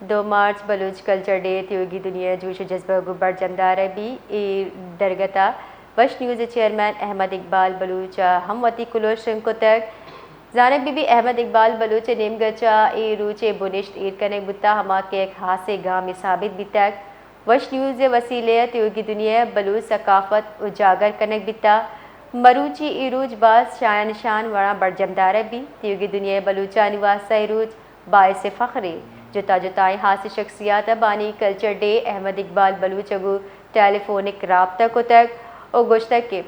2 March Baloch culture day تیوگی دنیا جوش و جذبہ گبر جمدار بھی درگتا وش نیوز چیئرمین احمد اقبال بلوچ ہم وطی کلوش شنکو تک زانب بی بی احمد اقبال بلوچ نیم گچا روچے بنشت ایر کنک بتا ہما کے ایک ہاسے گامی ثابت بھی تک وش نیوز وسیلے تیوگی دنیا بلوچ ثقافت اجاگر کنک بتا مروچی ایروج باز شاع نشان وڑا برجمدار بھی تیوگی دنیا بلوچانی واسطہ ایروج باعث فخری جتا جتائیں حاصل شخصیات بانی کلچر ڈے احمد اقبال بلوچ اگو ٹیلی فونک رابطہ کو تک او گوشتک کے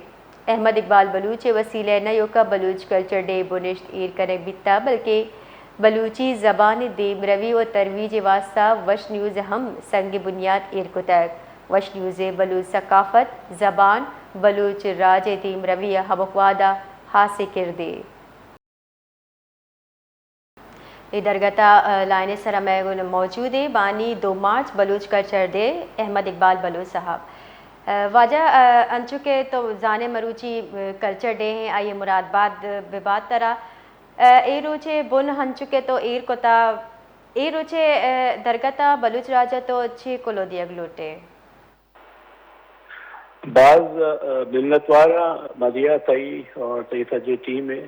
احمد اقبال بلوچ وسیلہ نیو کا بلوچ کلچر ڈے بنشت ایر کنک بیتا بلکہ بلوچی زبان دیم روی و ترویج واسطہ وش نیوز ہم سنگ بنیاد ایر کو تک وش نیوز بلوچ ثقافت زبان بلوچ راج دیم روی ہمکوادہ حاصل کردے درگتا لائن سرمے موجود ہے بانی 2 مارچ بلوچ کلچر ڈے احمد اقبال بلوچ صاحب واجہ انچو کے تو زانے مروچی کلچر ڈے ہیں آئیے مراد باد بباد ترا اے روچے بن ہنچو کے تو ایر کوتا اے روچے درگتا بلوچ راجہ تو اچھی کلو دیگ لوٹے بعض ملت والا مدیہ تئی اور تئی سجے ٹیم ہے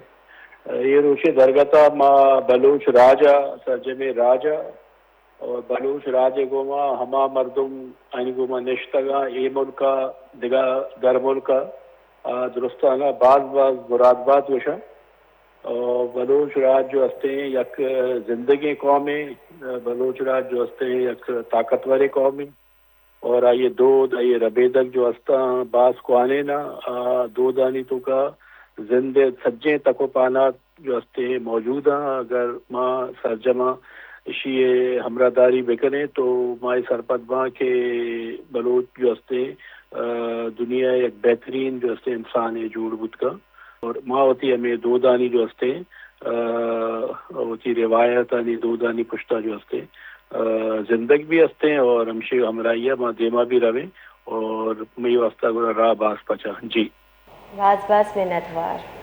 یہ روچے درگتا ما بلوچ راجہ سرجم راجہ اور بلوچ راجے گوما ہما مردم آئین گوما نشتگا اے ملکا دگا در ملکا درستانہ بعض مراد بات وشا اور بلوچ راج جو ہستے ہیں یک زندگی قومی بلوچ راج جو ہستے ہیں یک طاقتور قومی اور آئیے دود آئیے ربیدک جو ہستا بعض کو آنے نا دو دانی تو کا زندے سجیں تکو پانات جو ہستے ہیں موجود ہیں اگر ماں سرجمہ اسی ہمراہ داری بکنے تو مائی سرپت ماں کے بلوچ جو ہستے دنیا ایک بہترین جو ہستے انسان ہے جوڑ بدھ کا اور ماں ہوتی ہمیں دو دانی جو ہستے ہوتی روایت آنی دو دانی پشتہ جو ہستے زندگ بھی ہستے ہیں اور ہمشی ہمراہیہ ماں دیما بھی رویں اور میں واسطہ راہ باس پچا جی باز میں نتوار